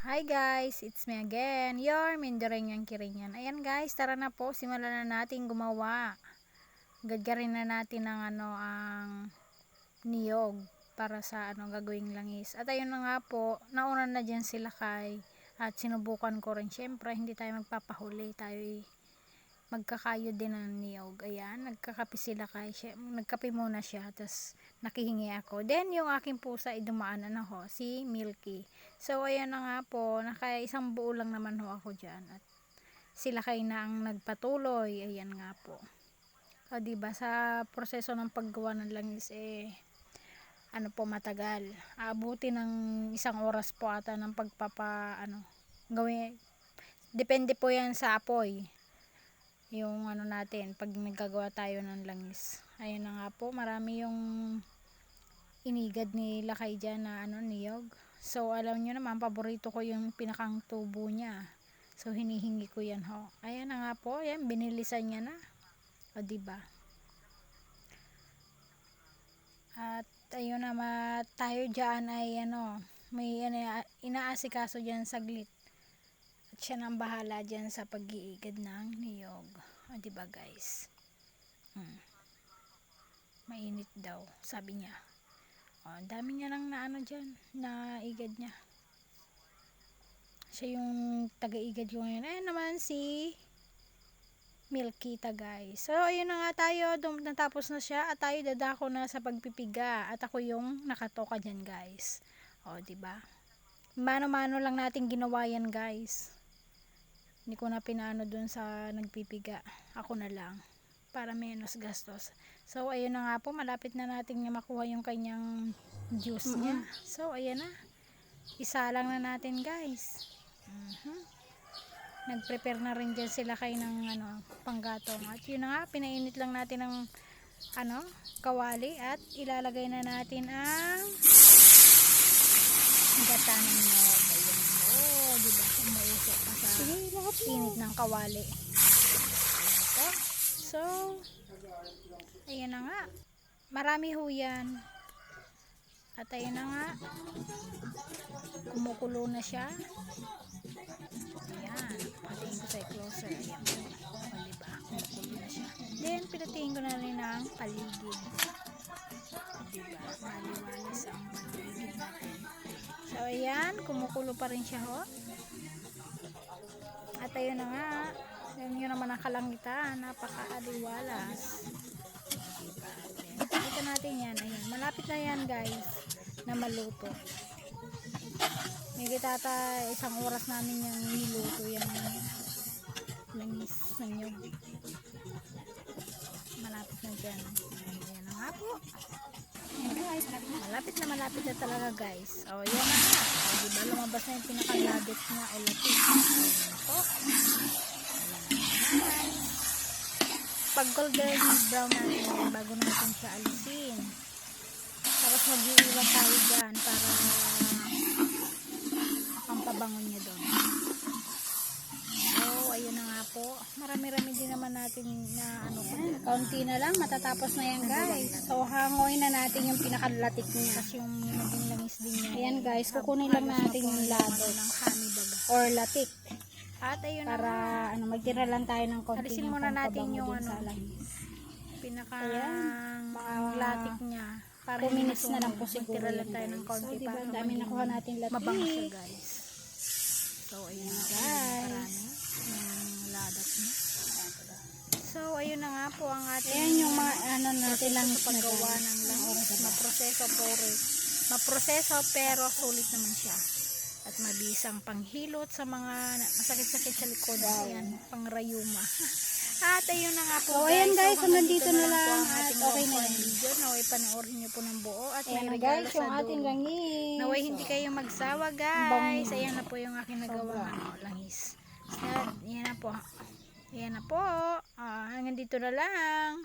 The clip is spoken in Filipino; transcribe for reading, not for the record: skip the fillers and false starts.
Hi guys, it's me again, your Mindoreñang Kirinyan. Ayan guys, tara na po, simulan na natin gumawa. Gagarin na natin ang ang niyog para sa gagawing langis. At ayun na nga po, nauna na dyan sila kay at sinubukan ko rin. Syempre, hindi tayo magpapahuli, tayo magkakayo din ng niyog. Ayan, nagkakape sila kay, nagkape muna siya, tapos nakihingi ako. Then, yung aking pusa ay dumaan si Milky. So, ayan na nga po, naka isang buo lang naman ako dyan. At sila kayo na ang nagpatuloy. Ayan nga po. O, diba, sa proseso ng paggawa ng langis, matagal. Aabuti ng 1 oras po ata ng gawin. Depende po yan sa apoy. Yung natin, pag naggagawa tayo ng langis. Ayun na nga po, marami yung inigad ni Lakay dyan na niyog. So, alam nyo naman, paborito ko yung pinakang tubo niya. So, hinihingi ko yan ho. Ayan na nga po, yan, binilisan niya na. O, diba? At, ayun na, tayo dyan ay, may inaasikaso dyan saglit. At siya nang bahala dyan sa pag-iigad ng niyog. O, diba guys? Mainit daw, sabi niya. O, ang dami niya lang dyan, na igad niya. Siya yung taga-igad ko ngayon. Ayan naman si Milkita guys. So, ayun na nga tayo, natapos na siya at tayo dadako na sa pagpipiga. At ako yung nakatoka dyan guys. O, diba? Mano-mano lang natin ginawa yan guys. Hindi ko na pinaano dun sa nagpipiga. Ako na lang. Para menos gastos. So, ayun na nga po. Malapit na natin makuha yung kanyang juice niya. So, ayan na. Isa lang na natin guys. Nag-prepare na rin dyan sila kayo ng panggatong. At yun na nga. Pinainit lang natin ng kawali. At ilalagay na natin ang gata ng nyog. Ayan. Oh, diba? Umausok pa sa init ng kawali. Ayan po. So, ayan na nga. Marami ho yan. At ayan na nga. Kumukulo na siya. Ayan. Patingin ko sa closer. Ayan po. O, diba? Kumukulo na siya. Then, pinatingin ko na rin ang paligid. O, diba? Maliwalis ang paligid natin. So, ayan. Kumukulo pa rin siya ho. At ayun na nga. Ayan nyo naman ang kalangitan. Napaka-aliwalas. Ito natin yan. Ayan. Malapit na yan guys. Na maluto. May kitata 1 oras namin yung niluto yan. Langis na nyog. Malapit na dyan. Ayan na nga po. Malapit na talaga guys. O yan na nga. O diba lumabas na yung pinakalabit niya o latik. Ayan po. Pag golden brown natin yan bago natin siya alisin. Tapos mag-iiwan tayo dyan para ang pabango niya doon. So, ayun na nga po. Marami-rami din naman natin na kaunti na lang, matatapos na yan guys. So, hangoy na natin yung pinakalatik niya. Kasi yung naging langis din niya. Ayan guys, kukunin lang natin yung lados. Ng honey baga. Or latik. At ayun Para magtira lang tayo ng konti. alisin muna natin yung latik niya. Para 2 minutes na lang po siguro. Magtira lang tayo ng konti. So, diba, para dami nakuha natin latik. mabango siya guys. So, ayun na guys. Yung ladat niya. So, ayun na nga po ang ating ayan yung mga natin lang sa paggawa ng langis. Maproseso pero sulit naman siya. At mabisang panghilot sa mga masakit-sakit sa likod. Ayan, pangrayuma. At ayun na nga po so, ayan guys, hanggang dito na lang. ang ating Okay na yan. video. Naway panoorin nyo po ng buo. At may Ayan regalo guys, sa yung ating dulo. langis. Naway hindi kayo magsawa guys. Ayan na po yung aking nagawa langis. At yan na po. Ayan na po. Hanggang dito na lang.